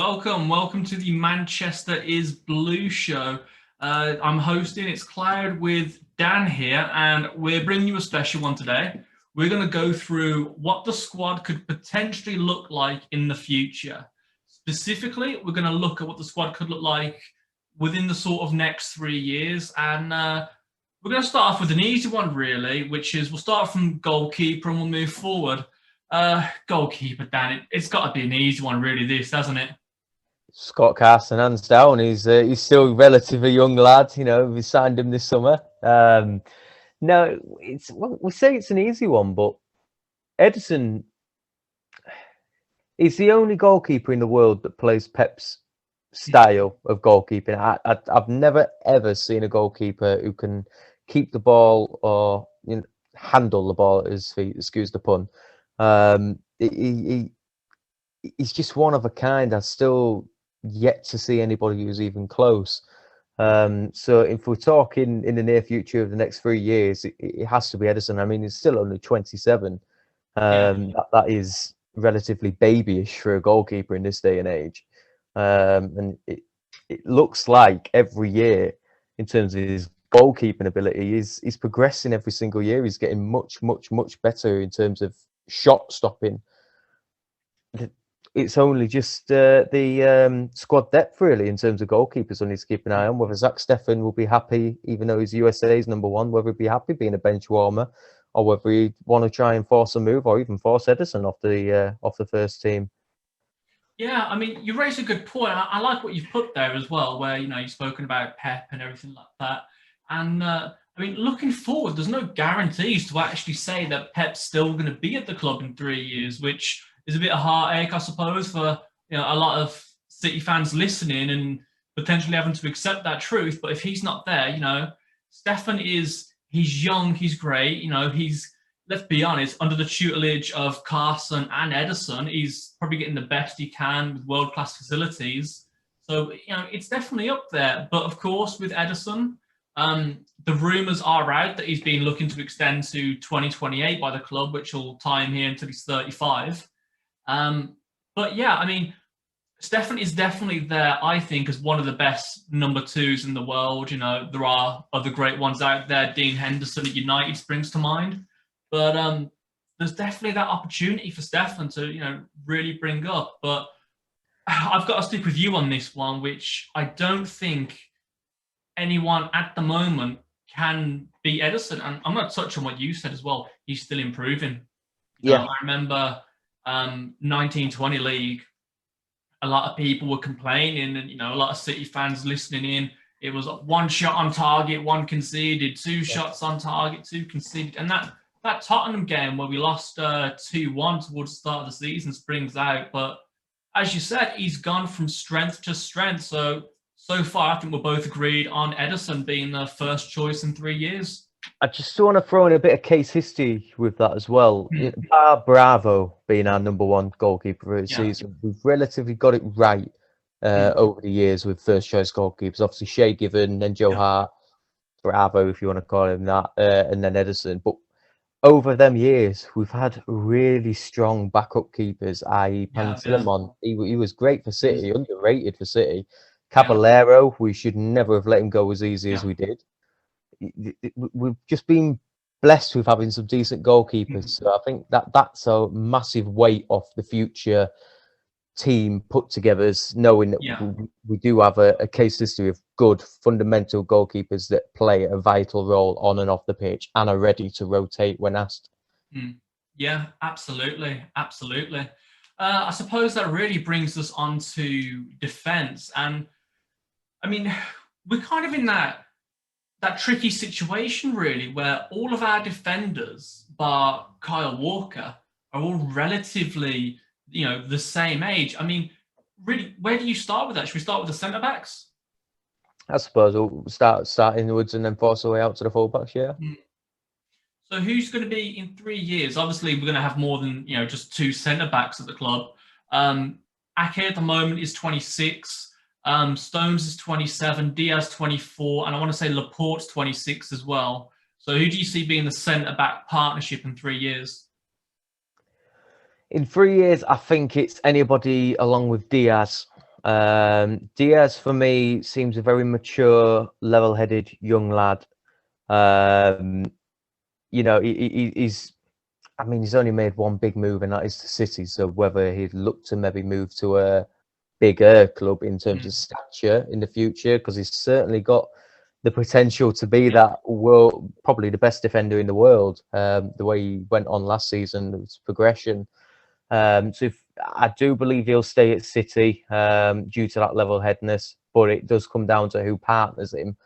Welcome to the Manchester is Blue show. I'm hosting, it's Cloud with Dan here, and we're bringing you a special one today. We're going to go through what the squad could potentially look like in the future. Specifically, we're going to look at what the squad could look like within the sort of next 3 years, and we're going to start off with an easy one, really, which is we'll start from goalkeeper and we'll move forward. Goalkeeper, Dan, it's got to be an easy one, really, this, hasn't it? Scott Carson, hands down. He's still a relatively young lad. You know, we signed him this summer. No, we say it's an easy one, but Edison is the only goalkeeper in the world that plays Pep's style of goalkeeping. I've never ever seen a goalkeeper who can keep the ball or handle the ball at his feet. Excuse the pun. He's just one of a kind. I still yet to see anybody who's even close. So if we're talking in the near future of the next 3 years, it has to be Edison. I mean, he's still only 27. That is relatively babyish for a goalkeeper in this day and age. And it looks like every year, in terms of his goalkeeping ability, he's progressing every single year. He's getting much better in terms of shot stopping. It's only just the squad depth, really, in terms of goalkeepers on need to keep an eye on. Whether Zach Steffen will be happy, even though he's USA's number one, whether he'd be happy being a bench warmer, or whether he'd want to try and force a move, or even force Edison off the first team. Yeah, I mean, you raise a good point. I like what you've put there as well, where you've spoken about Pep and everything like that. And I mean, looking forward, there's no guarantees to actually say that Pep's still going to be at the club in 3 years, which is a bit of heartache, I suppose, for a lot of City fans listening and potentially having to accept that truth. But if he's not there, Stefan he's young, he's great. He's, let's be honest, under the tutelage of Carson and Edison, he's probably getting the best he can with world-class facilities. So, it's definitely up there. But of course, with Edison, the rumours are out that he's been looking to extend to 2028 by the club, which will tie him here until he's 35. But yeah, I mean, Stefan is definitely there, I think, as one of the best number twos in the world. There are other great ones out there. Dean Henderson at United springs to mind. But there's definitely that opportunity for Stefan to, really bring up. But I've got to stick with you on this one, which I don't think anyone at the moment can beat Edison. And I'm going to touch on what you said as well. He's still improving. Yeah. I remember 1920 league, a lot of people were complaining, and a lot of City fans listening in. It was one shot on target, one conceded, two shots on target, two conceded. And that Tottenham game where we lost 2-1 towards the start of the season springs out. But as you said, he's gone from strength to strength. So far, I think we're both agreed on Edison being the first choice in 3 years. I just want to throw in a bit of case history with that as well. Bravo being our number one goalkeeper for the season, we've relatively got it right over the years with first choice goalkeepers. Obviously, Shea Given, then Joe Hart, Bravo, if you want to call him that, and then Edison. But over them years, we've had really strong backup keepers, i.e. Pantilimon. He was great for City, underrated for City. Caballero, we should never have let him go as easy as we did. We've just been blessed with having some decent goalkeepers. So I think that's a massive weight off the future team put togethers, knowing that we do have a case history of good fundamental goalkeepers that play a vital role on and off the pitch and are ready to rotate when asked. Yeah, absolutely. I suppose that really brings us on to defence. And I mean, we're kind of in that tricky situation, really, where all of our defenders, bar Kyle Walker, are all relatively, the same age. I mean, really, where do you start with that? Should we start with the centre-backs? I suppose we'll start inwards and then force our way out to the full-backs, yeah. So who's going to be in 3 years? Obviously, we're going to have more than, just two centre-backs at the club. Ake at the moment is 26. Stones is 27, Diaz 24, and I want to say Laporte's 26 as well. So who do you see being the centre-back partnership in 3 years? In 3 years, I think it's anybody along with Diaz. Diaz for me seems a very mature, level-headed young lad. You know, he's. I mean, he's only made one big move, and that is to City. So whether he'd look to maybe move to a bigger club in terms of stature in the future, because he's certainly got the potential to be that world, probably the best defender in the world. The way he went on last season, his progression. So if, I do believe he'll stay at City due to that level-headedness, but it does come down to who partners him.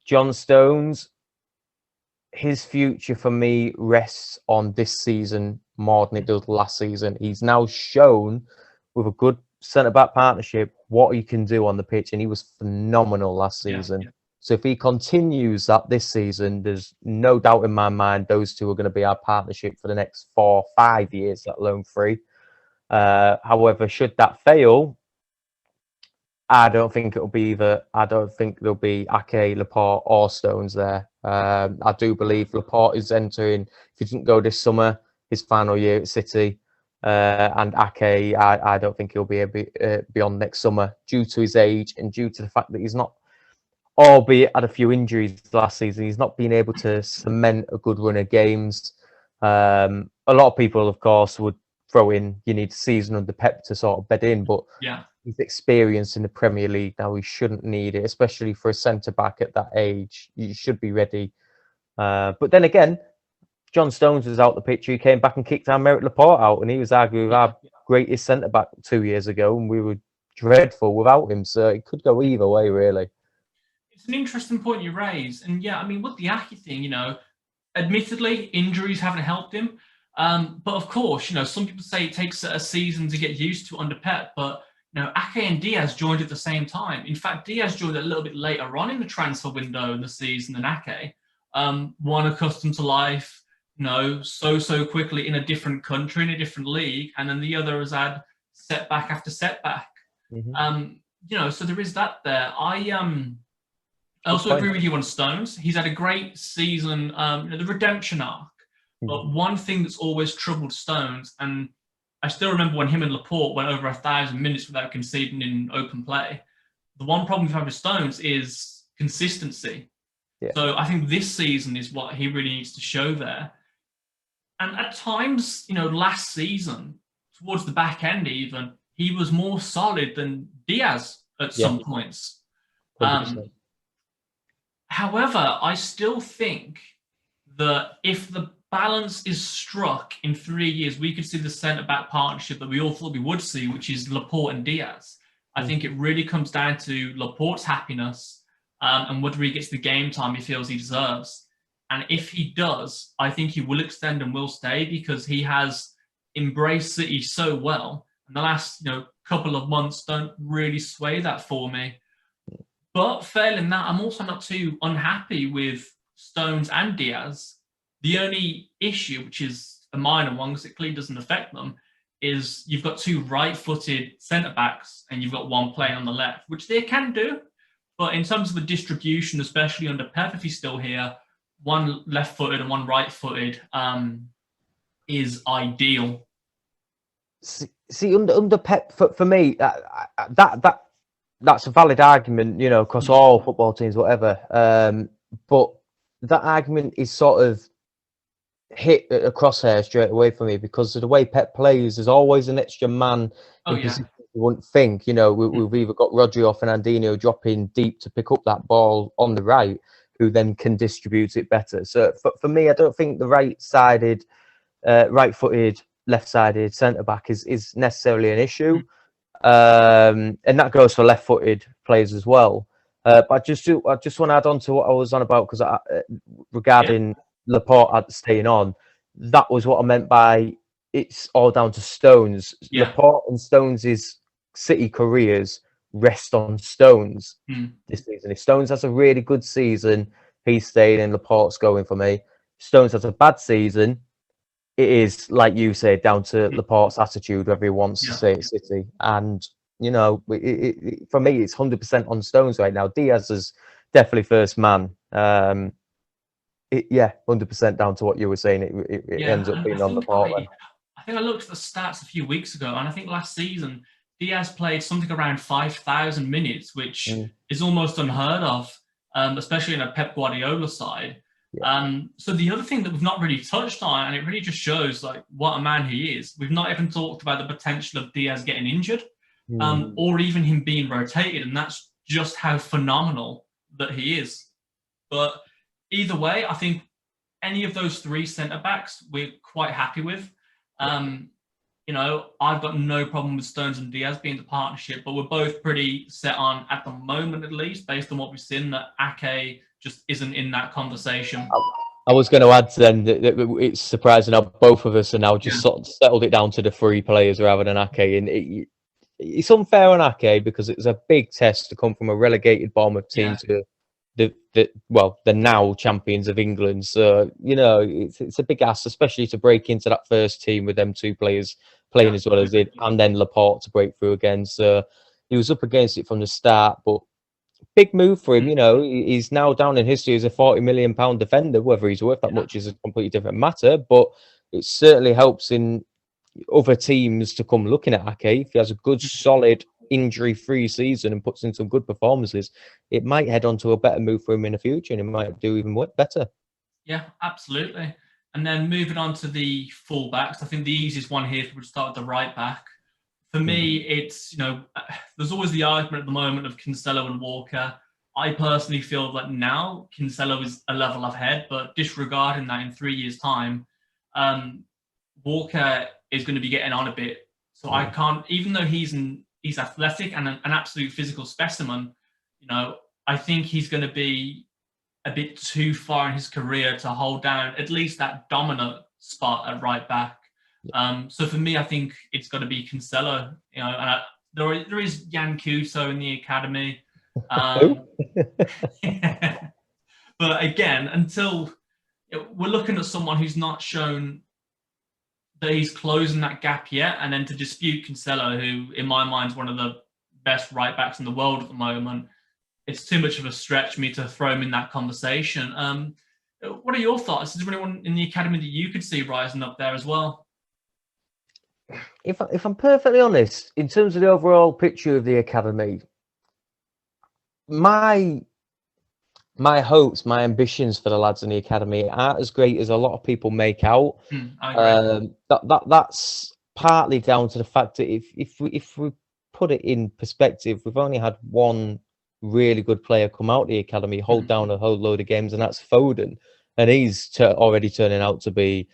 John Stones, his future for me rests on this season more than it does last season. He's now shown with a good centre-back partnership what he can do on the pitch, and he was phenomenal last season. Yeah. So if he continues that this season, there's no doubt in my mind those two are going to be our partnership for the next 4 or 5 years, let alone 3. However, should that fail, I don't think it'll be either. I don't think there'll be Ake, Laporte, or Stones there. I do believe Laporte is entering, if he doesn't go this summer, his final year at City. And Ake, I don't think he'll be beyond next summer due to his age and due to the fact that he's not, albeit had a few injuries last season, he's not been able to cement a good run of games. A lot of people, of course, would throw in you need a season under Pep to sort of bed in, but his experience in the Premier League now, he shouldn't need it, especially for a centre back at that age. You should be ready. But then again, John Stones was out the picture. He came back and kicked our Merritt Laporte out, and he was arguably our greatest centre back 2 years ago, and we were dreadful without him. So it could go either way, really. It's an interesting point you raise, and yeah, I mean, with the Ake thing, you know, admittedly, injuries haven't helped him. But of course, you know, some people say it takes a season to get used to under Pep, but you know, Ake and Diaz joined at the same time. In fact, Diaz joined a little bit later on in the transfer window in the season than Ake. One accustomed to life, you know, so quickly in a different country, in a different league, and then the other has had setback after setback. You know, so there is that there. I also agree with you on Stones. He's had a great season, you know, the redemption arc. But one thing that's always troubled Stones, and I still remember when him and Laporte went over 1,000 minutes without conceding in open play. The one problem we've had with Stones is consistency. So I think this season is what he really needs to show there. And at times, you know, last season, towards the back end even, he was more solid than Diaz at some points. However, I still think that if the balance is struck in 3 years, we could see the centre-back partnership that we all thought we would see, which is Laporte and Diaz. I think it really comes down to Laporte's happiness and whether he gets the game time he feels he deserves. And if he does, I think he will extend and will stay because he has embraced City so well. And the last, you know, couple of months don't really sway that for me. But failing that, I'm also not too unhappy with Stones and Diaz. The only issue, which is a minor one because it clearly doesn't affect them, is you've got 2 right-footed centre-backs and you've got one playing on the left, which they can do. But in terms of the distribution, especially under Pep, if he's still here, one left-footed and one right-footed is ideal. See, under Pep, for me, that's a valid argument, you know, across all football teams, whatever. But that argument is sort of hit a crosshair straight away for me because of the way Pep plays. There's always an extra man in position you wouldn't think. You know, we've either got Rodri or Fernandinho dropping deep to pick up that ball on the right, who then can distribute it better. So for me, I don't think the right-sided, right-footed, left-sided centre-back is necessarily an issue. And that goes for left-footed players as well. But I just want to add on to what I was on about because regarding Laporte staying on, that was what I meant by it's all down to Stones. Laporte and Stones' City careers rest on Stones this season. If Stones has a really good season, he's staying and Laporte's going for me. If Stones has a bad season, it is, like you say, down to Laporte's attitude, whether he wants to stay at City. And, you know, for me, it's 100% on Stones right now. Diaz is definitely first man. 100% down to what you were saying. It ends up being on Laporte. I think I looked at the stats a few weeks ago, and I think last season, Diaz played something around 5,000 minutes, which Mm. is almost unheard of, especially in a Pep Guardiola side. Yeah. So the other thing that we've not really touched on, and it really just shows like what a man he is, we've not even talked about the potential of Diaz getting injured, or even him being rotated, and that's just how phenomenal that he is. But either way, I think any of those three centre backs we're quite happy with. I've got no problem with Stones and Diaz being the partnership, but we're both pretty set on, at the moment at least, based on what we've seen, that Ake just isn't in that conversation. I was going to add then that it's surprising how both of us are now just sort of settled it down to the three players rather than Ake. And it's unfair on Ake because it's a big test to come from a relegated Bournemouth team to the now champions of England. So, it's a big ask, especially to break into that first team with them two players playing as well as it, and then Laporte to break through again. So he was up against it from the start, but big move for him. He's now down in history as a £40 million defender. Whether he's worth that much is a completely different matter, but it certainly helps in other teams to come looking at Ake. If he has a good, solid, injury-free season and puts in some good performances, it might head on to a better move for him in the future, and it might do even better. Yeah, absolutely. And then moving on to the full-backs, I think the easiest one here would start with the right back. For me, it's, there's always the argument at the moment of Cancelo and Walker. I personally feel that now Cancelo is a level ahead, but disregarding that, in 3 years' time, Walker is going to be getting on a bit. So I can't, even though he's athletic and an absolute physical specimen, I think he's going to be a bit too far in his career to hold down at least that dominant spot at right back. So for me, I think it's got to be Cancelo. And there is Jan Kuso in the academy. But again, until we're looking at someone who's not shown that he's closing that gap yet, and then to dispute Cancelo, who in my mind is one of the best right backs in the world at the moment, it's too much of a stretch for me to throw him in that conversation. What are your thoughts? Is there anyone in the academy that you could see rising up there as well? If I'm perfectly honest, in terms of the overall picture of the academy, my hopes, my ambitions for the lads in the academy aren't as great as a lot of people make out. That's partly down to the fact that if we put it in perspective, we've only had one really good player come out of the academy, hold down a whole load of games, and that's Foden, and he's already turning out to be,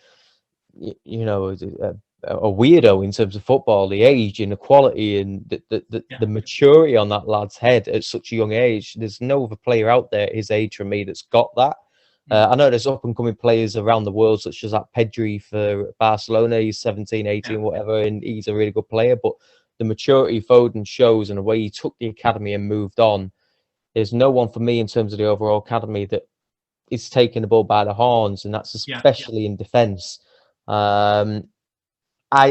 a weirdo in terms of football. The age and the quality and the maturity on that lad's head at such a young age. There's no other player out there his age for me that's got that. I know there's up and coming players around the world such as that Pedri for Barcelona. He's 17, 18, whatever, and he's a really good player. But the maturity Foden shows and the way he took the academy and moved on, there's no one for me in terms of the overall academy that is taking the ball by the horns, and that's especially in defence. I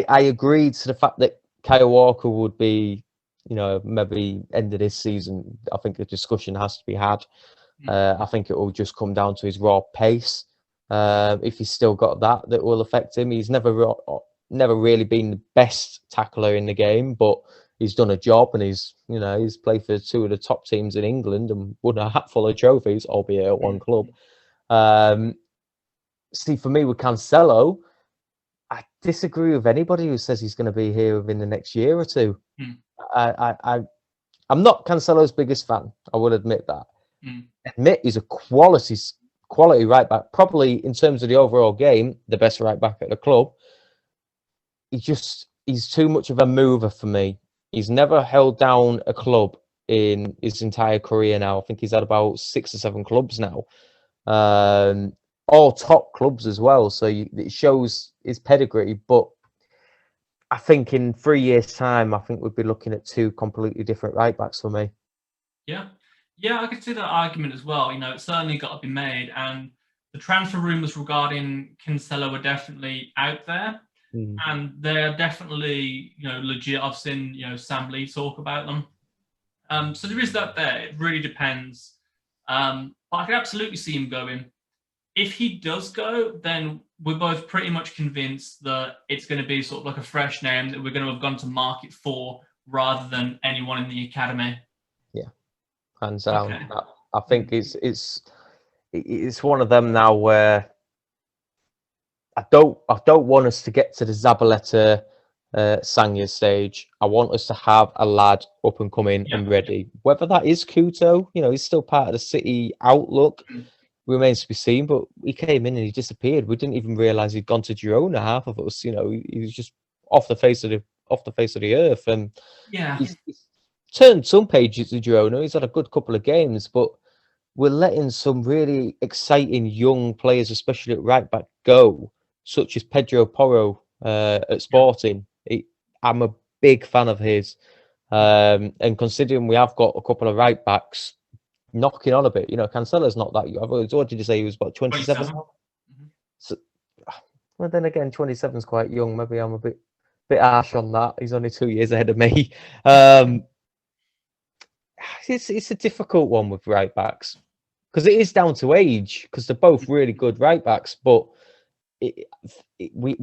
agreed to the fact that Kyle Walker would be, maybe end of this season. I think a discussion has to be had. I think it will just come down to his raw pace. If he's still got that will affect him. He's never really been the best tackler in the game, but he's done a job, and he's played for two of the top teams in England and won a hatful of trophies, albeit at one club. See, for me with Cancelo, I disagree with anybody who says he's going to be here within the next year or two. I'm not Cancelo's biggest fan. I will admit that. Admit he's a quality right back, probably in terms of the overall game, the best right back at the club. He's too much of a mover for me. He's never held down a club in his entire career now. I think he's had about 6 or 7 clubs now. All top clubs as well. So it shows his pedigree. But I think in 3 years' time, I think we'd be looking at 2 completely different right backs for me. Yeah, I could see that argument as well. It's certainly got to be made. And the transfer rumours regarding Cancelo are definitely out there. And they're definitely, legit. I've seen, Sam Lee talk about them. So there is that there. It really depends. But I could absolutely see him going. If he does go, then we're both pretty much convinced that it's going to be sort of like a fresh name that we're going to have gone to market for, rather than anyone in the academy. Yeah, hands down. Okay. I think it's one of them now where I don't want us to get to the Zabaleta Sanya stage. I want us to have a lad up and coming and ready. Whether that is Kuto, he's still part of the City outlook. Remains to be seen. But he came in and he disappeared. We didn't even realise he'd gone to Girona. Half of us, he was just off the face of the earth. And he's turned some pages to Girona. He's had a good couple of games, but we're letting some really exciting young players, especially at right back, go, such as Pedro Porro at Sporting. I'm a big fan of his. And considering we have got a couple of right backs knocking on a bit, Cancelo's not that young. What did you say? He was about 27? So, well, then again, 27 is quite young. Maybe I'm a bit harsh on that. He's only 2 years ahead of me. It's a difficult one with right backs because it is down to age, because they're both really good right backs. But the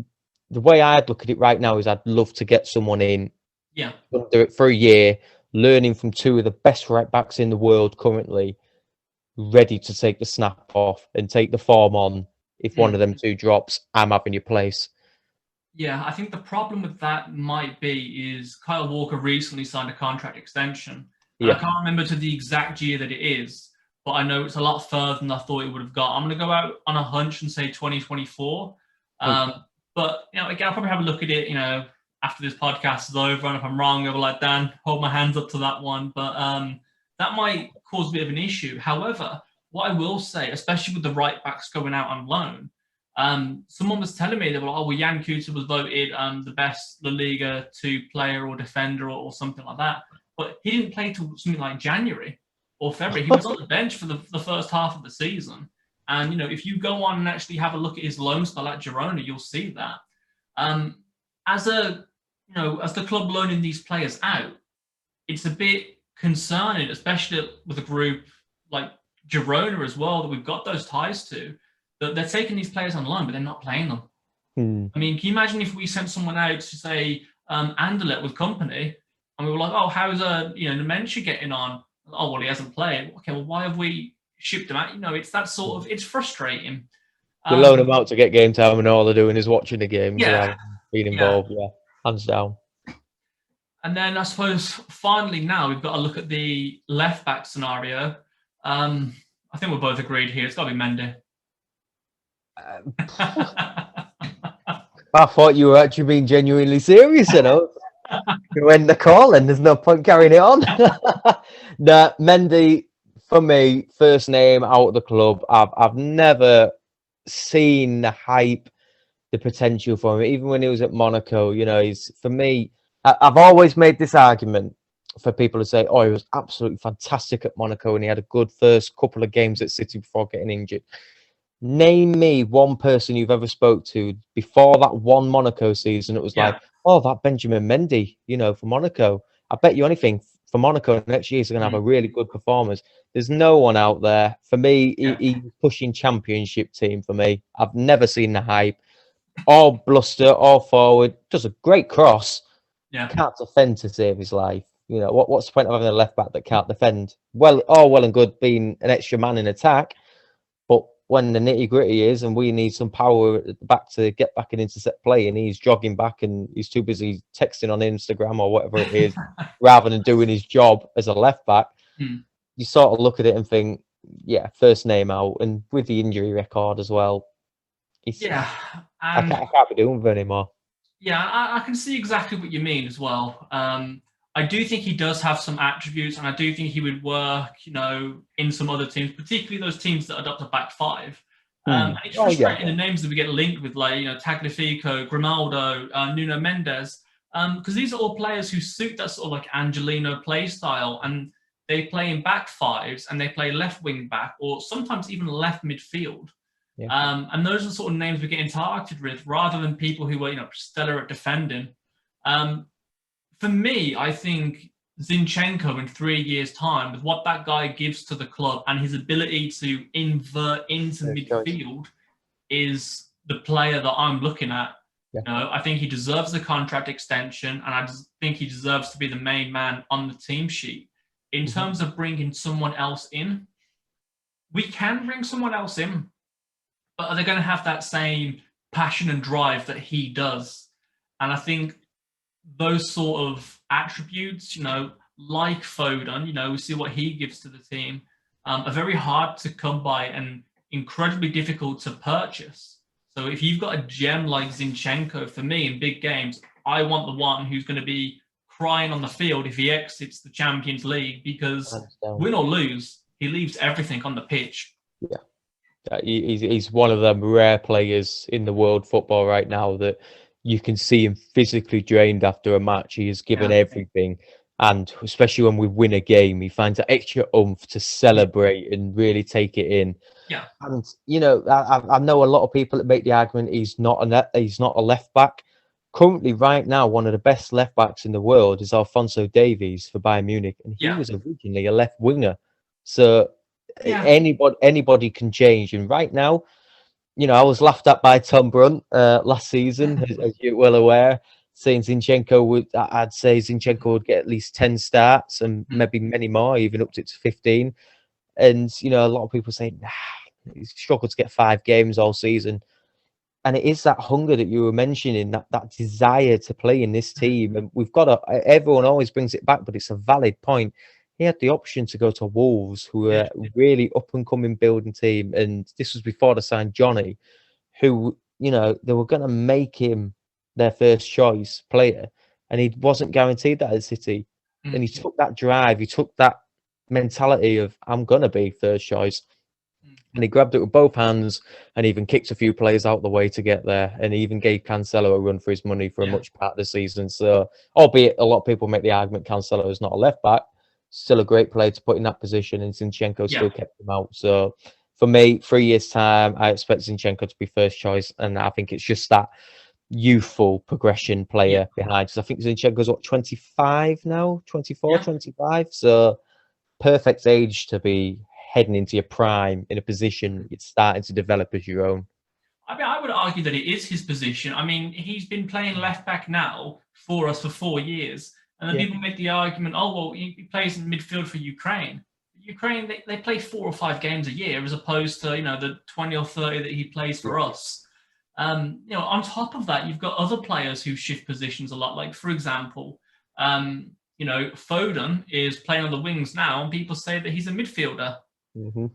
way I'd look at it right now is I'd love to get someone in, under it for a year, learning from two of the best right backs in the world currently, ready to take the snap off and take the form on. If one of them two drops, I'm having your place. Yeah, I think the problem with that might be is Kyle Walker recently signed a contract extension. I can't remember to the exact year that it is, but I know it's a lot further than I thought it would have got. I'm going to go out on a hunch and say 2024. But, again, I'll probably have a look at it, after this podcast is over. And if I'm wrong, I'll be like, Dan, hold my hands up to that one. But that might cause a bit of an issue. However, what I will say, especially with the right backs going out on loan, someone was telling me that, Jan Kuta was voted the best La Liga 2 player or defender or something like that. But he didn't play till something like January or February. He was on the bench for the first half of the season. And, if you go on and actually have a look at his loan spell at Girona, you'll see that. As the club loaning these players out, it's a bit concerning, especially with a group like Girona as well, that we've got those ties to, that they're taking these players on loan, but they're not playing them. I mean, can you imagine if we sent someone out to, say, Anderlecht with company, and we were like, how's Nemanja getting on? Oh, well, he hasn't played. Okay, well, why have we shipped him out? it's that sort of, it's frustrating. You loan them out to get game time, and all they're doing is watching the games rather than being involved. Yeah, hands down. And then I suppose finally now we've got to look at the left back scenario. I think we're both agreed here. It's got to be Mendy. I thought you were actually being genuinely serious, when they're calling, there's no point carrying it on. No, Mendy, for me, first name out of the club. I've never seen the hype, the potential for him. Even when he was at Monaco, he's, for me, I've always made this argument for people to say, he was absolutely fantastic at Monaco and he had a good first couple of games at City before getting injured. Name me one person you've ever spoke to before that one Monaco season. It was like, that Benjamin Mendy, for Monaco. I bet you anything for Monaco next year he's going to have a really good performance. There's no one out there. For me, he's pushing championship team for me. I've never seen the hype. All bluster, all forward. Does a great cross. Can't defend to save his life. What's the point of having a left back that can't defend? Well and good being an extra man in attack, but when the nitty gritty is, and we need some power at the back to get back and intercept play, and he's jogging back and he's too busy texting on Instagram or whatever it is, rather than doing his job as a left back, you sort of look at it and think, first name out, and with the injury record as well, I can't be doing with it anymore. Yeah, I can see exactly what you mean as well. I do think he does have some attributes, and I do think he would work, in some other teams, particularly those teams that adopt a back five. It's frustrating the names that we get linked with, like, Tagliafico, Grimaldo, Nuno Mendes, because these are all players who suit that sort of like Angelino play style, and they play in back fives and they play left wing back or sometimes even left midfield. And those are the sort of names we're getting targeted with, rather than people who were, stellar at defending. For me, I think Zinchenko in 3 years' time, with what that guy gives to the club and his ability to invert into midfield, is the player that I'm looking at. I think he deserves a contract extension, and I just think he deserves to be the main man on the team sheet. In terms of bringing someone else in, we can bring someone else in, but are they going to have that same passion and drive that he does? And I think those sort of attributes, like Foden, we see what he gives to the team, are very hard to come by and incredibly difficult to purchase. So if you've got a gem like Zinchenko, for me, in big games, I want the one who's going to be crying on the field if he exits the Champions League, because win or lose, he leaves everything on the pitch. Yeah. He's one of them rare players in the world football right now that you can see him physically drained after a match. He has given everything. And especially when we win a game, he finds that extra oomph to celebrate and really take it in. Yeah. And, I know a lot of people that make the argument he's not a left back. Currently, right now, one of the best left backs in the world is Alphonso Davies for Bayern Munich. And he was originally a left winger. So anybody can change. And right now, I was laughed at by Tom Brunt last season, as you're well aware, saying I'd say Zinchenko would get at least 10 starts and maybe many more, even up to 15. And, a lot of people saying, he's struggled to get 5 games all season. And it is that hunger that you were mentioning, that desire to play in this team. And everyone always brings it back, but it's a valid point. He had the option to go to Wolves, who were a really up-and-coming building team. And this was before they signed Johnny, who, they were going to make him their first choice player. And he wasn't guaranteed that at City. And he took that drive, he took that mentality of, I'm going to be first choice. And he grabbed it with both hands and even kicked a few players out the way to get there. And he even gave Cancelo a run for his money for a much part of the season. So, albeit a lot of people make the argument Cancelo is not a left back, still a great player to put in that position, and Zinchenko still kept him out. So, for me, 3 years' time, I expect Zinchenko to be first choice. And I think it's just that youthful progression player behind. Because I think Zinchenko's 25 now, 24, 25. So, perfect age to be heading into your prime in a position it's starting to develop as your own. I mean, I would argue that it is his position. I mean, he's been playing left back now for us for 4 years. And then people make the argument, he plays in midfield for Ukraine. Ukraine, they play 4 or 5 games a year, as opposed to, the 20 or 30 that he plays for us. On top of that, you've got other players who shift positions a lot. Like, for example, Foden is playing on the wings now, and people say that he's a midfielder.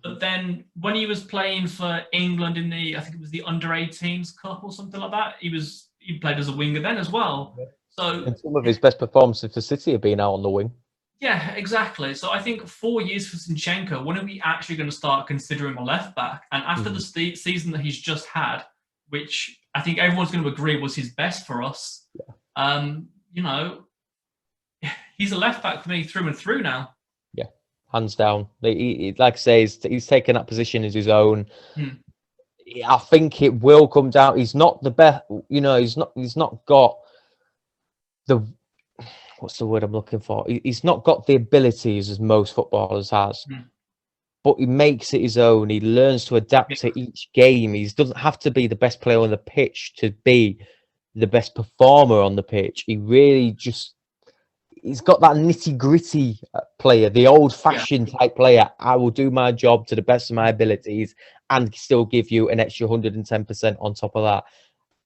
But then when he was playing for England in I think it was the under-18s Cup or something like that, he played as a winger then as well. So, and some of his best performances for City have been out on the wing. Yeah, exactly. So I think 4 years for Zinchenko, when are we actually going to start considering a left back? And after the season that he's just had, which I think everyone's going to agree was his best for us, he's a left back for me through and through now. Yeah, hands down. He like I say, he's taken that position as his own. I think it will come down. He's not the best. He's not got the. What's the word I'm looking for? He's not got the abilities as most footballers has, but he makes it his own. He learns to adapt to each game. He doesn't have to be the best player on the pitch to be the best performer on the pitch. He really he's got that nitty gritty player, the old fashioned type player. I will do my job to the best of my abilities and still give you an extra 110% on top of that.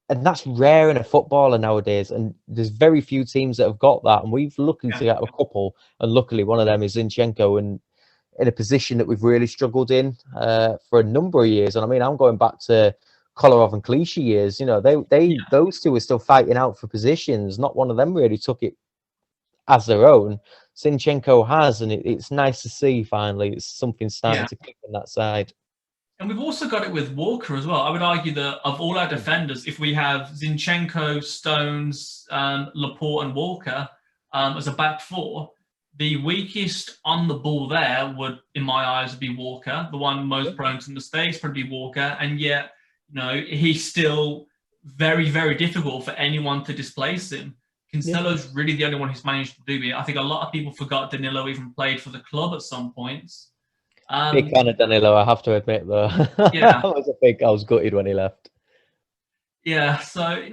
And that's rare in a footballer nowadays. And there's very few teams that have got that. And we've looked to get a couple. And luckily, one of them is Zinchenko, and in a position that we've really struggled in for a number of years. And I mean, I'm going back to Kolarov and Clichy years. Those two were still fighting out for positions. Not one of them really took it as their own. Zinchenko has, and it's nice to see finally it's something starting to click on that side. And we've also got it with Walker as well. I would argue that of all our defenders, if we have Zinchenko, Stones, Laporte and Walker as a back four, the weakest on the ball there would, in my eyes, be Walker. The one most prone to mistakes would be Walker. And yet, he's still very, very difficult for anyone to displace him. Cancelo's really the only one who's managed to do it. I think a lot of people forgot Danilo even played for the club at some points. Big fan of Danilo, I have to admit, though. Yeah. I was gutted when he left. Yeah, so,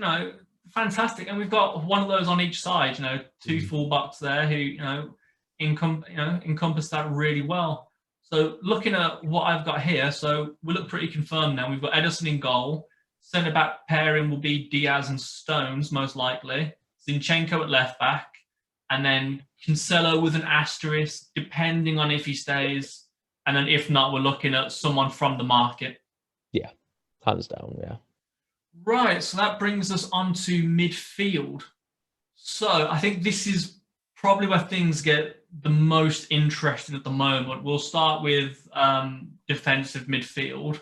fantastic. And we've got one of those on each side, two fullbacks there who, encompass that really well. So looking at what I've got here, so we look pretty confirmed now. We've got Ederson in goal. Centre-back pairing will be Diaz and Stones, most likely. Zinchenko at left-back. And then Cancelo with an asterisk, depending on if he stays. And then if not, we're looking at someone from the market. Yeah, hands down, yeah. Right, so that brings us on to midfield. So I think this is probably where things get the most interesting at the moment. We'll start with defensive midfield.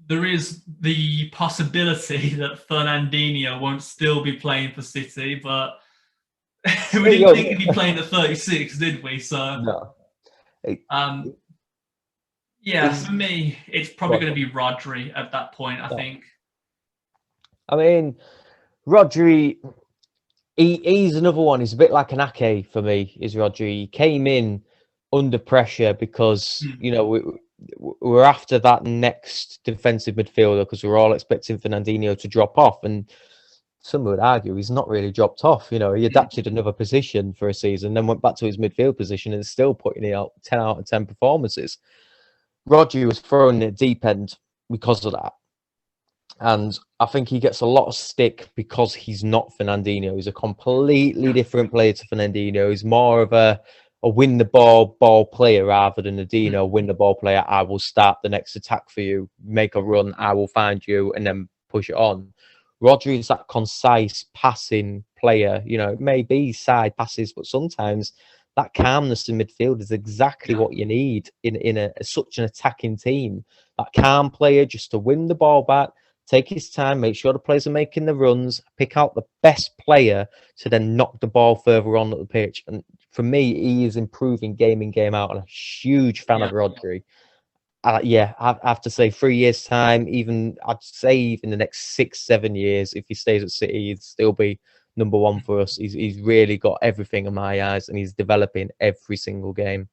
There is the possibility that Fernandinho won't still be playing for City, but we didn't think he'd be playing at 36, did we? So, no. For me, it's probably going to be Rodri at that point, I think. I mean, Rodri, he's another one. He's a bit like an Ake for me, is Rodri. He came in under pressure because, we're after that next defensive midfielder because we're all expecting Fernandinho to drop off. And some would argue he's not really dropped off. He adapted another position for a season, then went back to his midfield position and still putting it out 10 out of 10 performances. Rodri was thrown in the deep end because of that. And I think he gets a lot of stick because he's not Fernandinho. He's a completely different player to Fernandinho. He's more of a win the ball player rather than a Dino win the ball player. I will start the next attack for you, make a run, I will find you, and then push it on. Rodri is that concise passing player. It may be side passes, but sometimes that calmness in midfield is exactly what you need in such an attacking team. That calm player just to win the ball back, take his time, make sure the players are making the runs, pick out the best player to then knock the ball further on at the pitch. And for me, he is improving game in, game out. I'm a huge fan of Rodri. I have to say 3 years' time, I'd say even the next 6-7 years, if he stays at City, he'd still be number one for us. He's really got everything in my eyes, and he's developing every single game.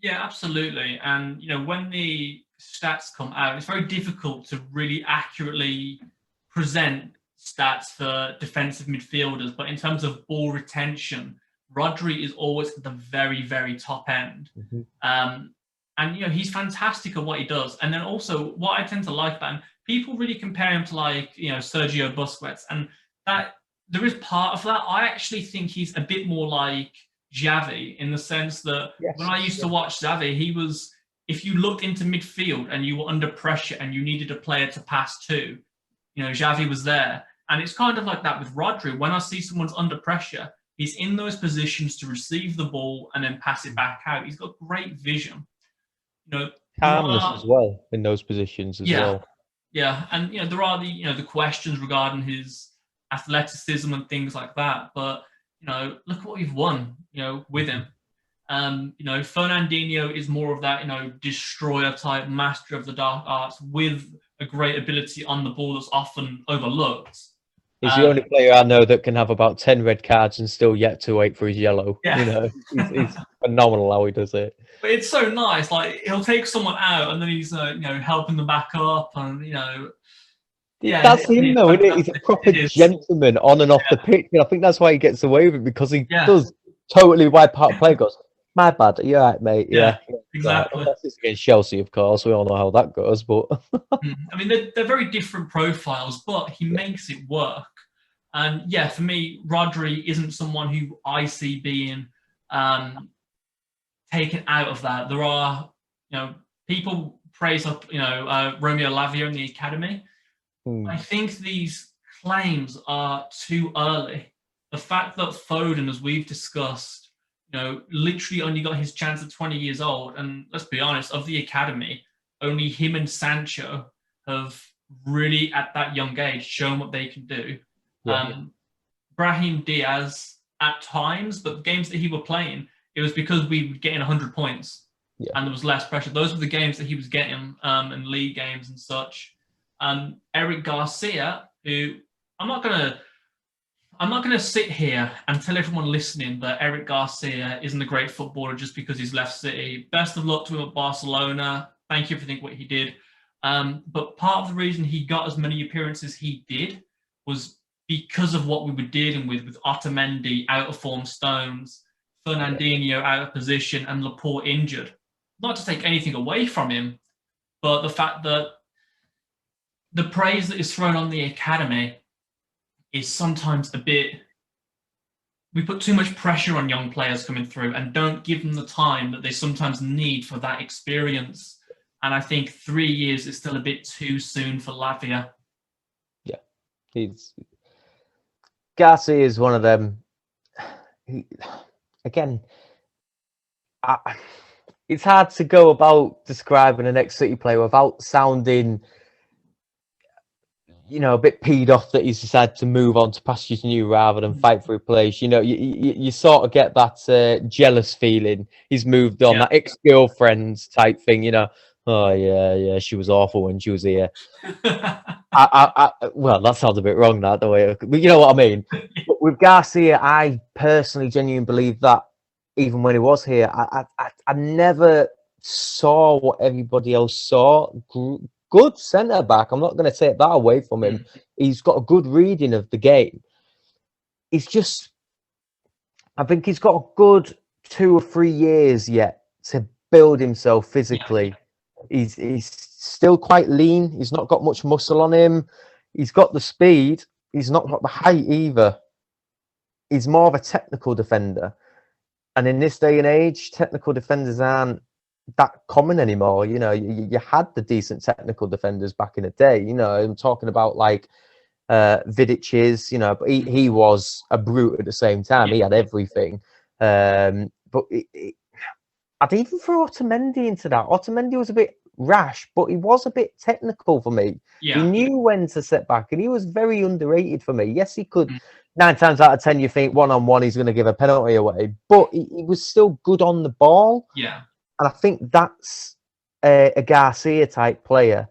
Yeah, absolutely. And, when the stats come out, it's very difficult to really accurately present stats for defensive midfielders. But in terms of ball retention, Rodri is always at the very, very top end. And, he's fantastic at what he does. And then also what I tend to like about him, people really compare him to Sergio Busquets. And that there is part of that. I actually think he's a bit more like Xavi in the sense that when I used to watch Xavi, he was, if you looked into midfield and you were under pressure and you needed a player to pass to, Xavi was there. And it's kind of like that with Rodri. When I see someone's under pressure, he's in those positions to receive the ball and then pass it back out. He's got great vision. Calmness as well in those positions as well. Yeah, and there are the questions regarding his athleticism and things like that. But look at what we've won, with him. Fernandinho is more of that, destroyer type, master of the dark arts with a great ability on the ball that's often overlooked. He's the only player I know that can have about 10 red cards and still yet to wait for his yellow. He's phenomenal how he does it. But it's so nice. Like, he'll take someone out and then he's, helping them back up and, that's him though, isn't it? He's a proper gentleman on and off the pitch. And I think that's why he gets away with it, because he does totally wipe out play. Goes, my bad. You're right, mate. Yeah, exactly. It's against Chelsea, of course. We all know how that goes. But I mean, they're very different profiles, but he makes it work. And for me, Rodri isn't someone who I see being taken out of that. There are, people praise up, Romeo Lavia in the academy. I think these claims are too early. The fact that Foden, as we've discussed, literally only got his chance at 20 years old. And let's be honest, of the academy, only him and Sancho have really, at that young age, shown what they can do. Brahim Diaz at times, but the games that he were playing, it was because we were getting 100 points and there was less pressure. Those were the games that he was getting in league games and such. Eric Garcia, who I'm not gonna sit here and tell everyone listening that Eric Garcia isn't a great footballer just because he's left City. Best of luck to him at Barcelona. Thank you for what he did. But part of the reason he got as many appearances he did was because of what we were dealing with Otamendi out of form, Stones, Fernandinho out of position, and Laporte injured. Not to take anything away from him, but the fact that the praise that is thrown on the academy is sometimes a bit. We put too much pressure on young players coming through and don't give them the time that they sometimes need for that experience. And I think 3 years is still a bit too soon for Lavia. Yeah, Garcia is one of them. It's hard to go about describing an ex-City player without sounding, a bit peed off that he's decided to move on to pastures new rather than fight for a place. You sort of get that jealous feeling. He's moved on, that ex-girlfriend type thing. Oh yeah, she was awful when she was here. Well, that sounds a bit wrong, that the way, but you know what I mean. But with Garcia, I personally genuinely believe that even when he was here, I never saw what everybody else saw. Good centre back. I'm not going to take that away from him. He's got a good reading of the game. I think he's got a good 2 or 3 years yet to build himself physically. He's still quite lean. He's not got much muscle on him. He's got the speed. He's not got the height either. He's more of a technical defender. And in this day and age, technical defenders aren't that common anymore. You had the decent technical defenders back in the day. I'm talking about like Vidic's, but he was a brute at the same time. He had everything. But I'd even throw Otamendi into that. Otamendi was a bit rash, but he was a bit technical for me. He knew when to set back, and he was very underrated for me. Yes, he could. 9 times out of 10, you think one-on-one he's going to give a penalty away, but he was still good on the ball. Yeah. And I think that's a Garcia type player.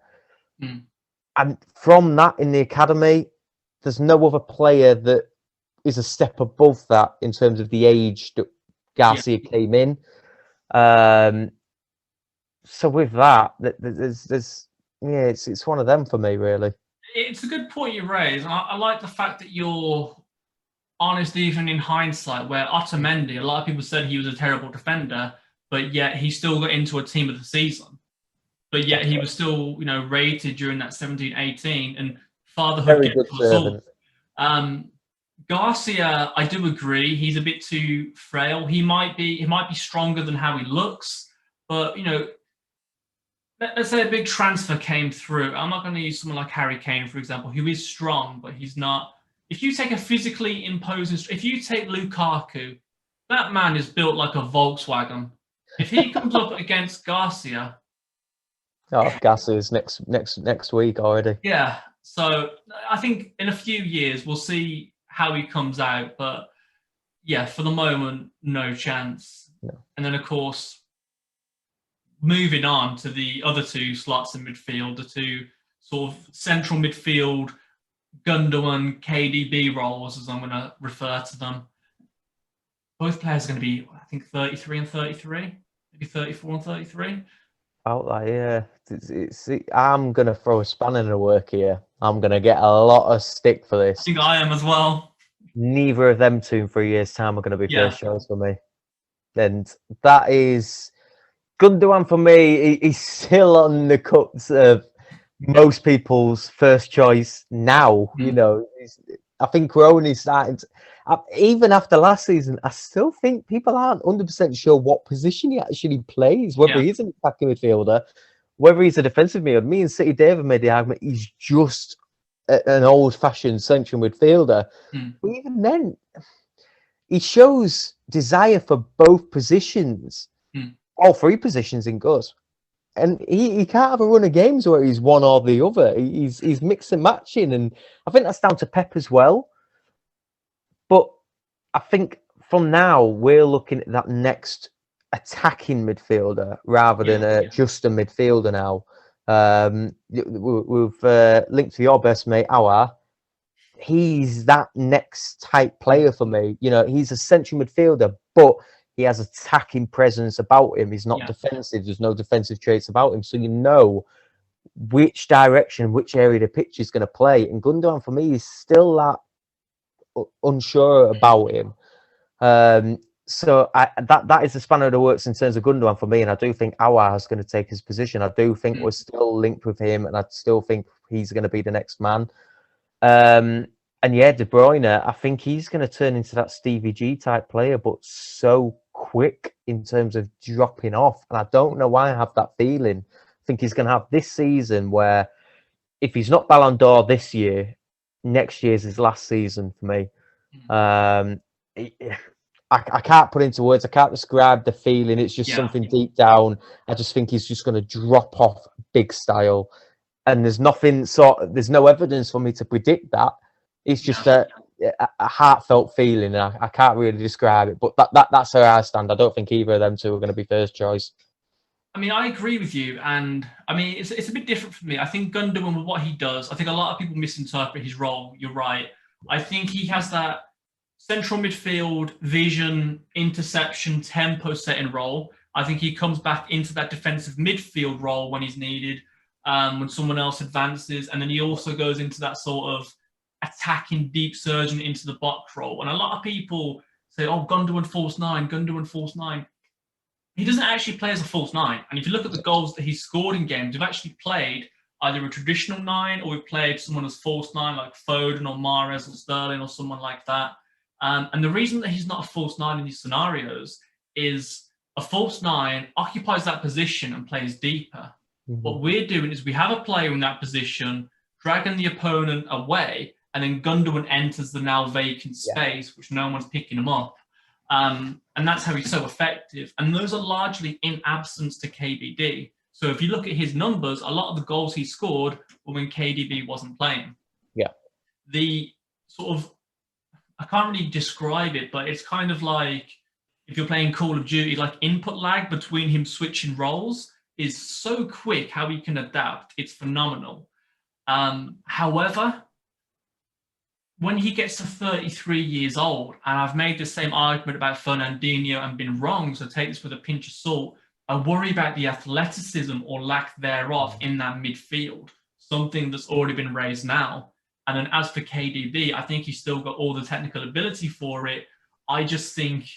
And from that in the academy, there's no other player that is a step above that in terms of the age that Garcia came in. So with that, it's one of them for me, really. It's a good point you raise. I like the fact that you're honest, even in hindsight, where Otamendi, a lot of people said he was a terrible defender, but yet he still got into a team of the season. But yet he was still, rated during that 17-18, and fatherhood gets to us all. Garcia, I do agree, he's a bit too frail. He might be stronger than how he looks, but let's say a big transfer came through. I'm not going to use someone like Harry Kane, for example, who is strong, but he's not. If you take a physically imposing, if you take Lukaku, that man is built like a Volkswagen. If he comes up against Garcia, Garcia's next week already. Yeah, so I think in a few years we'll see how he comes out, but yeah, for the moment, no chance. No. And then of course, moving on to the other 2 slots in midfield, the 2 sort of central midfield, Gundogan, KDB roles, as I'm going to refer to them. Both players are going to be, I think, 33 and 33, maybe 34 and 33. Out there, yeah. I'm going to throw a spanner in the work here. I'm going to get a lot of stick for this. I think I am as well. Neither of them 2 in 3 years' time are going to be first choice for me. And that is Gundogan for me. He's still on the cuts of most people's first choice now. I think we're only starting to, even after last season, I still think people aren't 100% sure what position he actually plays, whether he's an attacking midfielder, whether he's a defensive midfielder. Me and City David made the argument he's just an old-fashioned central midfielder. But even then, he shows desire for both positions, all 3 positions in good. And he can't have a run of games where he's one or the other. He's mixing and matching, and I think that's down to Pep as well. But I think from now we're looking at that next attacking midfielder rather than just a midfielder now. We've linked to your best mate, Aouar. He's that next type player for me. He's a central midfielder, but he has attacking presence about him. He's not defensive. There's no defensive traits about him. So which direction, which area the pitch is going to play. And Gundogan, for me, is still that unsure about him. So that is the spanner of the works in terms of Gundogan for me. And I do think Aouar is going to take his position. I do think we're still linked with him, and I still think he's going to be the next man. And yeah, De Bruyne, I think he's going to turn into that Stevie G type player, but so quick in terms of dropping off. And I don't know why I have that feeling. I think he's going to have this season where if he's not Ballon d'Or this year, next year's his last season for me. I can't put into words. I can't describe the feeling. It's just something deep down. I just think he's just going to drop off big style. And there's no evidence for me to predict that. It's just a heartfelt feeling. And I can't really describe it. But that's where I stand. I don't think either of them two are going to be first choice. I mean, I agree with you, and I mean, it's a bit different for me. I think Gundogan, with what he does, I think a lot of people misinterpret his role. You're right. I think he has that central midfield vision, interception, tempo setting role. I think he comes back into that defensive midfield role when he's needed, when someone else advances, and then he also goes into that sort of attacking, deep surging into the box role. And a lot of people say, "Oh, Gundogan false nine, Gundogan false nine." He doesn't actually play as a false nine. And if you look at the goals that he's scored in games, we've actually played either a traditional nine or we've played someone as false nine like Foden or Mahrez or Sterling or someone like that. And the reason that he's not a false nine in these scenarios is a false nine occupies that position and plays deeper. What we're doing is we have a player in that position, dragging the opponent away, and then Gundogan enters the now vacant space, which no one's picking him up. And that's how he's so effective. And those are largely in absence to KDB. So if you look at his numbers, a lot of the goals he scored were when KDB wasn't playing. Yeah. The sort of, I can't really describe it, but it's kind of like if you're playing Call of Duty, like input lag between him switching roles is so quick how he can adapt. It's phenomenal. However, when he gets to 33 years old, and I've made the same argument about Fernandinho and been wrong, so take this with a pinch of salt, I worry about the athleticism or lack thereof in that midfield, something that's already been raised now. And then as for KDB, I think he's still got all the technical ability for it. I just think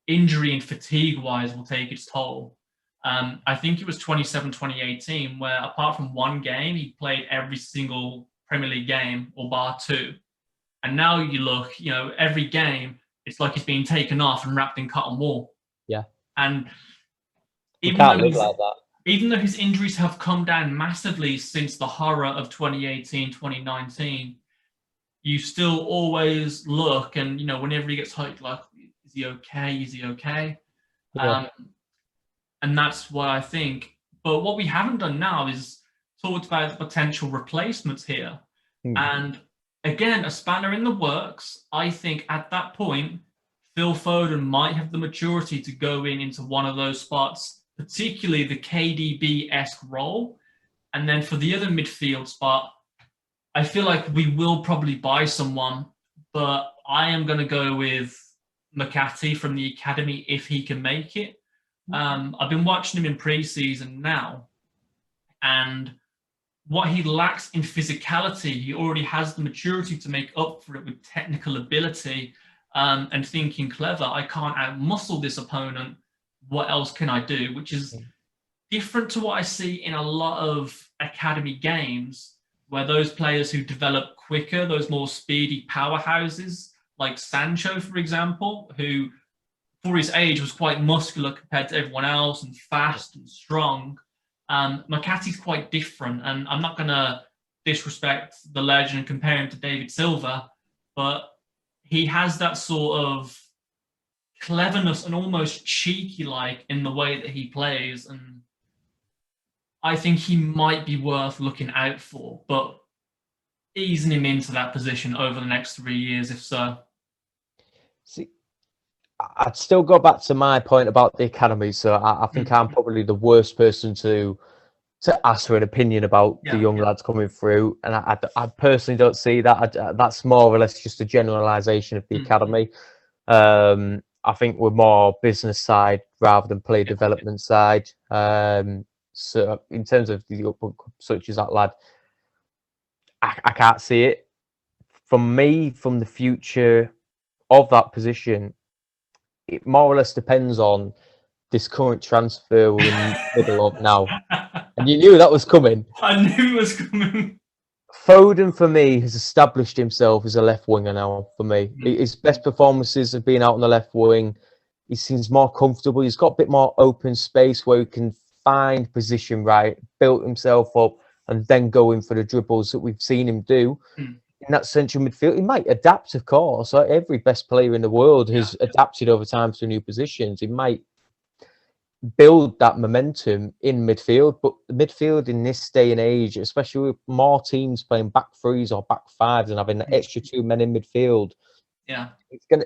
injury and fatigue-wise will take its toll. I think it was 2018, where apart from one game, he played every single Premier League game, or bar two. And now you look, every game, it's like he's being taken off and wrapped in cotton wool. Yeah. And even though his injuries have come down massively since the horror of 2018, 2019, you still always look and, whenever he gets hurt, like, is he okay? Is he okay? Yeah. And that's what I think. But what we haven't done now is talked about the potential replacements here. And again, a spanner in the works. I think at that point, Phil Foden might have the maturity to go into one of those spots, particularly the KDB-esque role. And then for the other midfield spot, I feel like we will probably buy someone, but I am going to go with McCarthy from the academy if he can make it. I've been watching him in pre-season now, and what he lacks in physicality, he already has the maturity to make up for it with technical ability and thinking clever. I can't out-muscle this opponent. What else can I do? Which is different to what I see in a lot of academy games, where those players who develop quicker, those more speedy powerhouses, like Sancho, for example, who for his age was quite muscular compared to everyone else and fast and strong. McCarthy's quite different, and I'm not going to disrespect the legend and compare him to David Silva, but he has that sort of cleverness and almost cheeky-like in the way that he plays, and I think he might be worth looking out for, but easing him into that position over the next 3 years, if so. See, I'd still go back to my point about the academy. So I think I'm probably the worst person to ask for an opinion about the young lads coming through. And I personally don't see that. That's more or less just a generalisation of the academy. I think we're more business side rather than player development side. So in terms of the such as that lad, I can't see it. From me, from the future of that position, it more or less depends on this current transfer we're in the middle of now. And you knew that was coming. I knew it was coming. Foden, for me, has established himself as a left winger now, for me. His best performances have been out on the left wing. He seems more comfortable. He's got a bit more open space where he can find position right, built himself up, and then go in for the dribbles that we've seen him do. In that central midfield, he might adapt, of course. Like every best player in the world has adapted over time to new positions. He might build that momentum in midfield, but midfield in this day and age, especially with more teams playing back threes or back fives and having the extra 2 men in midfield,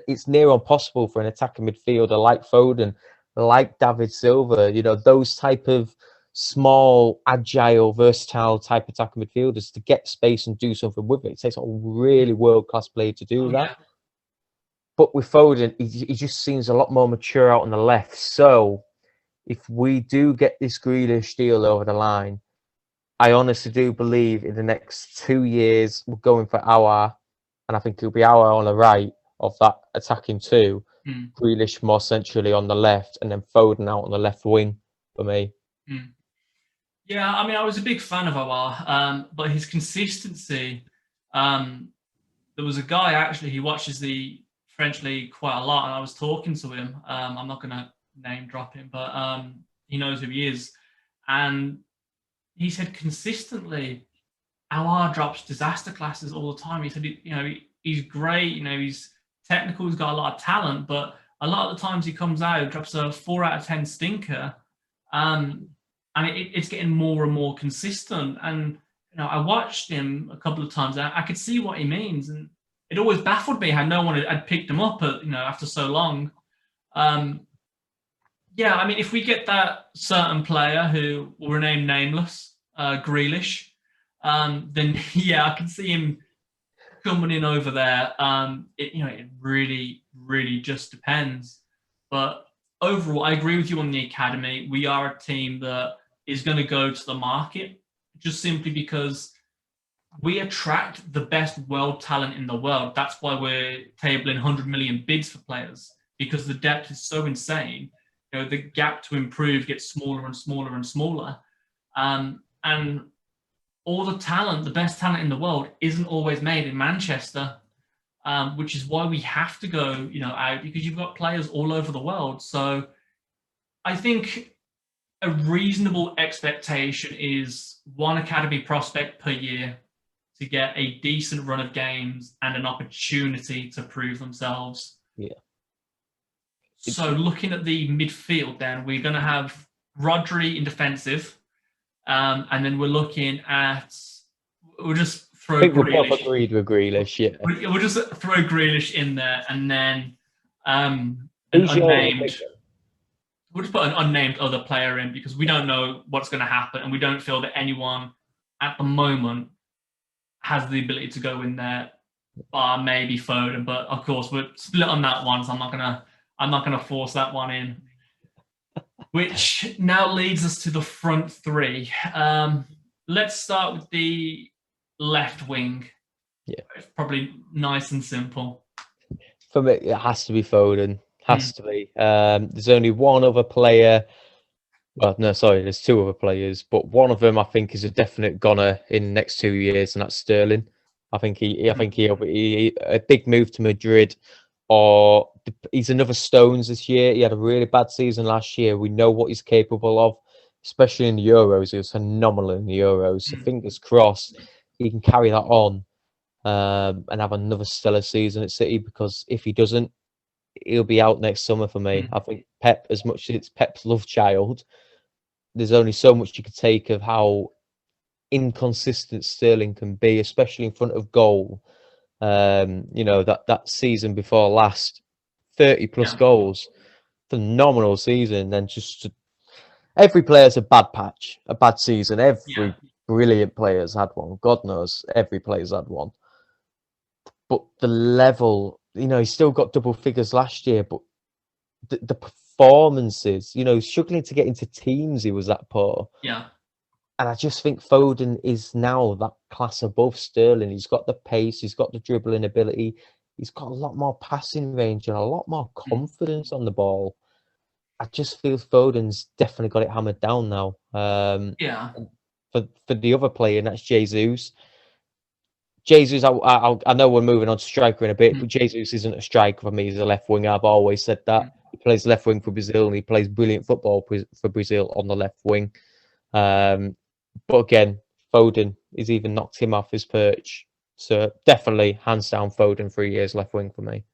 it's near impossible for an attacking midfielder like Foden, like David Silva, those type of small, agile, versatile type attacking midfielders to get space and do something with it. It takes a really world-class player to do that. But with Foden, he just seems a lot more mature out on the left. So if we do get this Grealish deal over the line, I honestly do believe in the next 2 years we're going for Aouar, and I think it'll be Aouar on the right of that attacking two, Grealish more centrally on the left, and then Foden out on the left wing for me. Yeah, I mean, I was a big fan of Aouar, but his consistency. There was a guy actually who watches the French league quite a lot, and I was talking to him. I'm not going to name drop him, but he knows who he is, and he said consistently, Aouar drops disaster classes all the time. He said, he's great. He's technical. He's got a lot of talent, but a lot of the times he comes out, drops a 4 out of 10 stinker, and it's getting more and more consistent. And I watched him a couple of times. I could see what he means, and it always baffled me how no one had picked him up after so long. Yeah, I mean, if we get that certain player who will remain nameless, Grealish, then I can see him coming in over there. It really, really just depends. But overall, I agree with you on the academy. We are a team that is going to go to the market just simply because we attract the best world talent in the world. That's why we're tabling 100 million bids for players, because the depth is so insane. The gap to improve gets smaller and smaller and smaller. And all the talent, the best talent in the world, isn't always made in Manchester, which is why we have to go, out, because you've got players all over the world. So I think a reasonable expectation is one academy prospect per year to get a decent run of games and an opportunity to prove themselves. Yeah. So looking at the midfield, then we're going to have Rodri in defensive, and then we're looking at. We'll just throw. I think we're Grealish. both agreed with Grealish. Yeah, we'll just throw Grealish in there, and then an unnamed. We'll just put an unnamed other player in because we don't know what's going to happen, and we don't feel that anyone at the moment has the ability to go in there. Bar maybe Foden, but of course we're split on that one, so I'm not gonna force that one in. Which now leads us to the front three. Let's start with the left wing. Yeah, it's probably nice and simple. For me, it has to be Foden. Has to be. There's only one other player. Well, no, sorry, there's two other players, but one of them I think is a definite goner in the next 2 years, and that's Sterling. I think he a big move to Madrid, or he's another Stones this year. He had a really bad season last year. We know what he's capable of, especially in the Euros. He was phenomenal in the Euros. So fingers crossed he can carry that on and have another stellar season at City, because if he doesn't, he'll be out next summer for me. I think Pep, as much as it's Pep's love child, there's only so much you could take of how inconsistent Sterling can be, especially in front of goal. That season before last, 30 plus goals, phenomenal season. Then just every player's a bad patch, a bad season. Every brilliant player's had one. God knows, every player's had one. But the level, he's still got double figures last year, but the performances, you know, struggling to get into teams, he was that poor. Yeah. And I just think Foden is now that class above Sterling. He's got the pace, he's got the dribbling ability, he's got a lot more passing range and a lot more confidence on the ball. I just feel Foden's definitely got it hammered down now. Yeah. For the other player, and that's Jesus. Jesus, I know we're moving on to striker in a bit, but Jesus isn't a striker for me. He's a left winger. I've always said that. He plays left wing for Brazil, and he plays brilliant football for Brazil on the left wing. But again, Foden has even knocked him off his perch. So definitely, hands down, Foden 3 years left wing for me.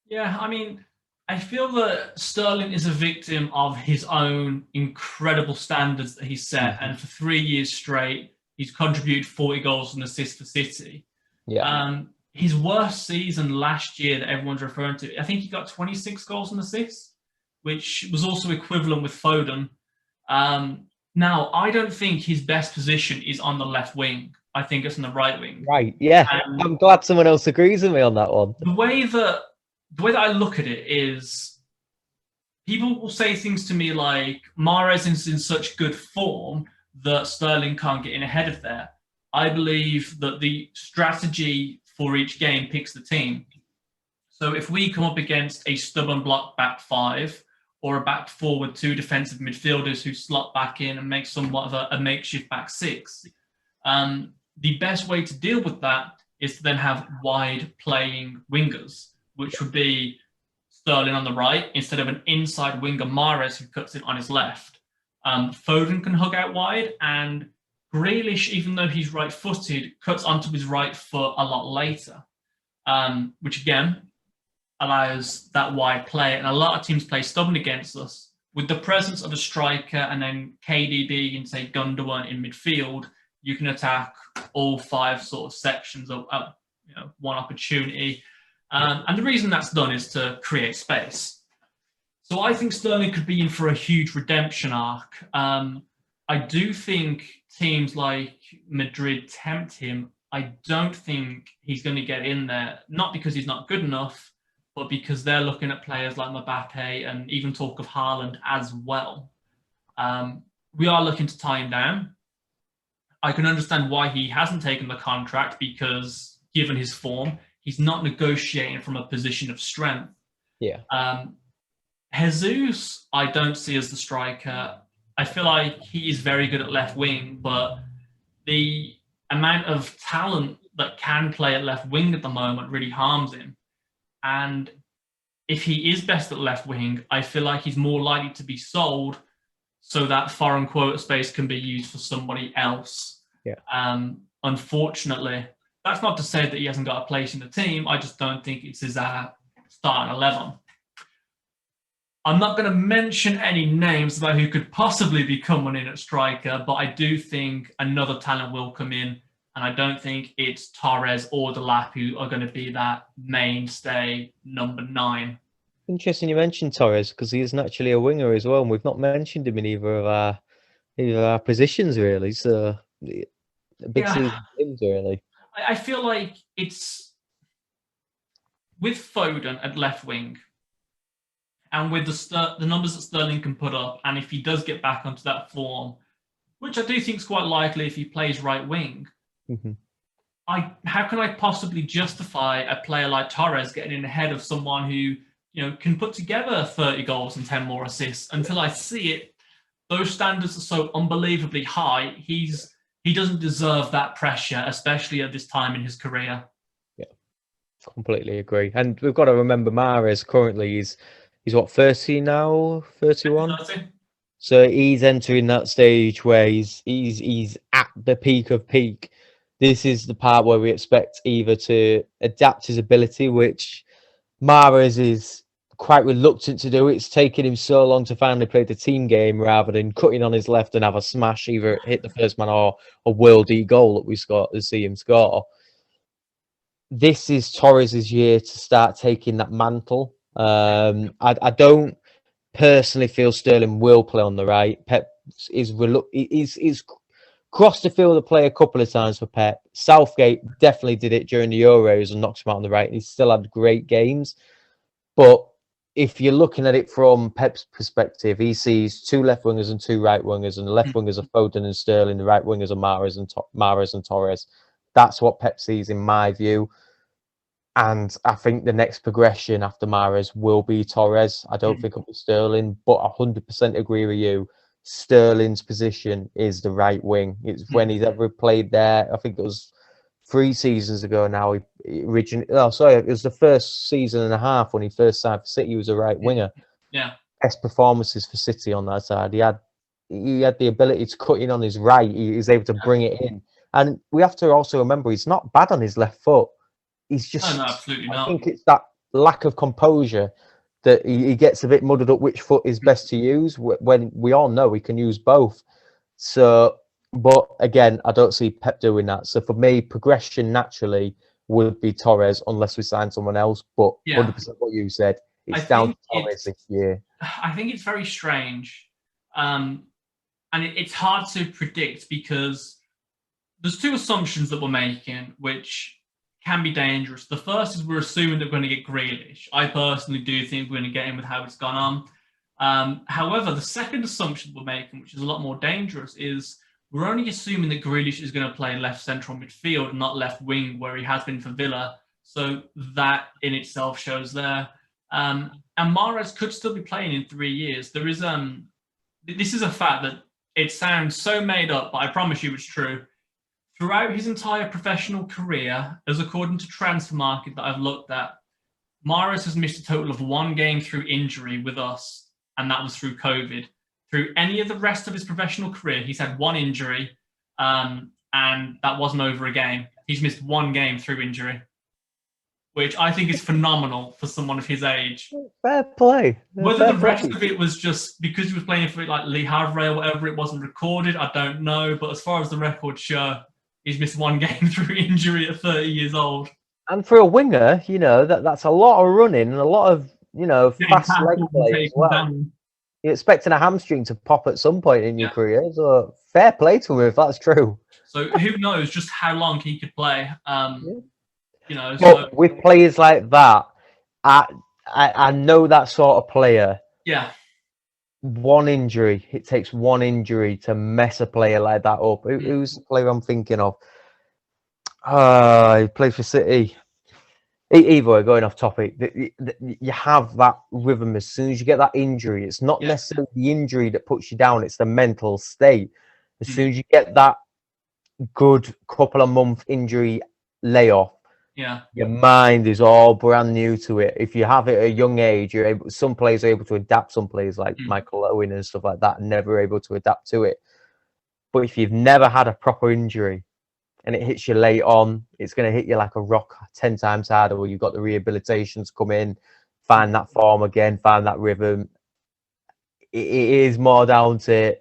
Yeah, I mean, I feel that Sterling is a victim of his own incredible standards that he set, and for 3 years straight, he's contributed 40 goals and assists for City. Yeah. His worst season last year that everyone's referring to, I think he got 26 goals and assists, which was also equivalent with Foden. Now, I don't think his best position is on the left wing. I think it's on the right wing. Right, yeah. I'm glad someone else agrees with me on that one. The way that I look at it is, people will say things to me like, Mahrez is in such good form that Sterling can't get in ahead of there. I believe that the strategy for each game picks the team. So if we come up against a stubborn block back five, or a back four with two defensive midfielders who slot back in and make somewhat of a makeshift back six, the best way to deal with that is to then have wide playing wingers, which would be Sterling on the right instead of an inside winger, Mahrez, who cuts it on his left. Foden can hug out wide, and Grealish, even though he's right-footed, cuts onto his right foot a lot later, which again allows that wide play. And a lot of teams play stubborn against us. With the presence of a striker and then KDB and, say, Gundogan in midfield, you can attack all five sort of sections of one opportunity. And the reason that's done is to create space. So I think Sterling could be in for a huge redemption arc. I do think teams like Madrid tempt him. I don't think he's going to get in there, not because he's not good enough, but because they're looking at players like Mbappe and even talk of Haaland as well. We are looking to tie him down. I can understand why he hasn't taken the contract, because given his form, he's not negotiating from a position of strength. Yeah. Jesus, I don't see as the striker. I feel like he is very good at left wing, but the amount of talent that can play at left wing at the moment really harms him. And if he is best at left wing, I feel like he's more likely to be sold so that foreign quota space can be used for somebody else. Yeah. Unfortunately, that's not to say that he hasn't got a place in the team. I just don't think it's his starting 11. I'm not going to mention any names about who could possibly be coming in at striker, but I do think another talent will come in. And I don't think it's Torres or Delap who are going to be that mainstay number 9. Interesting you mentioned Torres, because he is naturally a winger as well, and we've not mentioned him in either of our positions really. So a big season for him, really. I feel like it's with Foden at left wing, and with the numbers that Sterling can put up, and if he does get back onto that form, which I do think is quite likely if he plays right wing. Mm-hmm. How can I possibly justify a player like Torres getting in ahead of someone who can put together 30 goals and 10 more assists? Until I see it, those standards are so unbelievably high. He doesn't deserve that pressure, especially at this time in his career. Yeah, completely agree. And we've got to remember Mahrez currently he's what, 30 now, 31. 30. So he's entering that stage where he's at the peak of peak. This is the part where we expect either to adapt his ability, which Mahrez is quite reluctant to do. It's taken him so long to finally play the team game rather than cutting on his left and have a smash, either hit the first man or a worldie goal that we see him score. This is Torres' year to start taking that mantle. I don't personally feel Sterling will play on the right. Pep is crossed the field of play a couple of times for Pep. Southgate definitely did it during the Euros and knocked him out on the right, and he still had great games. But if you're looking at it from Pep's perspective, he sees 2 left wingers and 2 right wingers, and the left wingers are Foden and Sterling, the right wingers are Mahrez and Torres. That's what Pep sees in my view. And I think the next progression after Mahrez will be Torres. I don't think it'll be Sterling, but I 100% agree with you. Sterling's position is the right wing. It's when he's ever played there. I think it was 3 seasons ago now. It was the first season and a half when he first signed for City. He was a right winger. Yeah. Best performances for City on that side. He had the ability to cut in on his right. He was able to bring it in. And we have to also remember he's not bad on his left foot. He's just, no, absolutely not. I think it's that lack of composure that he gets a bit muddled up which foot is best to use when we all know he can use both. So, but again, I don't see Pep doing that. So for me, progression naturally would be Torres unless we sign someone else. But 100% what you said, it's down to Torres this year. I think it's very strange. And it's hard to predict because there's 2 assumptions that we're making, which can be dangerous. The first is we're assuming that we're going to get Grealish. I personally do think we're going to get him with how it's gone on. However, the second assumption we're making, which is a lot more dangerous, is we're only assuming that Grealish is going to play left central midfield, not left wing, where he has been for Villa. So that in itself shows there. And Mahrez could still be playing in 3 years. There is this is a fact that it sounds so made up, but I promise you it's true. Throughout his entire professional career, as according to Transfermarkt that I've looked at, Mahrez has missed a total of 1 game through injury with us, and that was through COVID. Through any of the rest of his professional career, he's had 1 injury, and that wasn't over a game. He's missed 1 game through injury, which I think is phenomenal for someone of his age. Fair play. Whether the rest of it was just because he was playing for like Le Havre or whatever, it wasn't recorded, I don't know. But as far as the records show, he's missed 1 game through injury at 30 years old. And for a winger, that's a lot of running and a lot of, fast leg play as well. You're expecting a hamstring to pop at some point in your career. So fair play to him if that's true. So who knows just how long he could play. But with players like that, I know that sort of player. Yeah. 1 injury. It takes 1 injury to mess a player like that up. Who's the player I'm thinking of? He played for City. Either way, going off topic, you have that rhythm as soon as you get that injury. It's not necessarily the injury that puts you down, it's the mental state. As soon as you get that good couple of month injury layoff, your mind is all brand new to it. If you have it at a young age, some players are able to adapt. Some players like Michael Owen and stuff like that are never able to adapt to it. But if you've never had a proper injury and it hits you late on, it's going to hit you like a rock 10 times harder, where you've got the rehabilitations come in, find that form again, find that rhythm. It is more down to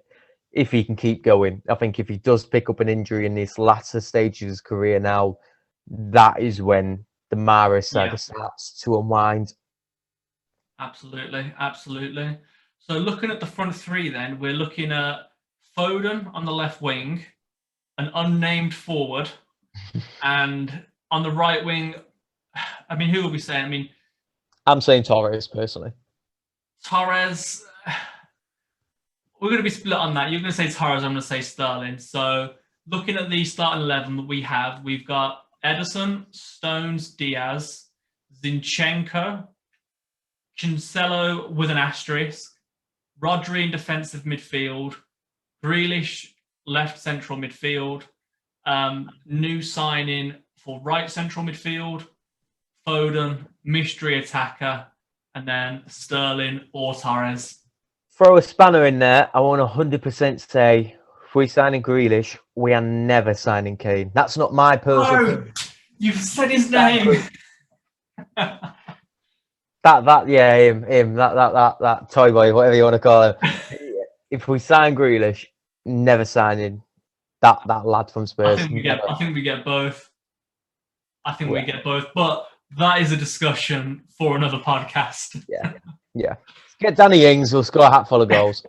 if he can keep going. I think if he does pick up an injury in this latter stage of his career now, that is when the Mahrez saga starts to unwind. Absolutely. So looking at the front 3 then, we're looking at Foden on the left wing, an unnamed forward, and on the right wing, I mean, who will we say? I mean, I'm saying Torres, personally. Torres, we're going to be split on that. You're going to say Torres, I'm going to say Sterling. So looking at the starting 11 that we have, we've got Ederson, Stones, Diaz, Zinchenko, Cancelo with an asterisk, Rodri in defensive midfield, Grealish left central midfield, new signing for right central midfield, Foden, mystery attacker, and then Sterling or Torres. Throw a spanner in there. I want to 100% say, if we're signing Grealish, we are never signing Kane. That's not my personal opinion. You've said his name. Him. That toy boy, whatever you want to call him. If we sign Grealish, never signing that lad from Spurs. I think we get both. We get both, but that is a discussion for another podcast. Yeah. Get Danny Ings, we'll score a hatful of goals.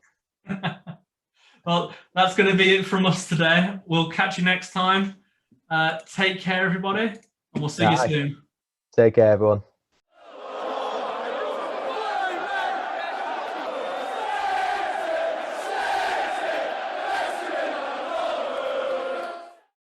Well, that's going to be it from us today. We'll catch you next time. Take care, everybody, and we'll see you soon. Take care, everyone.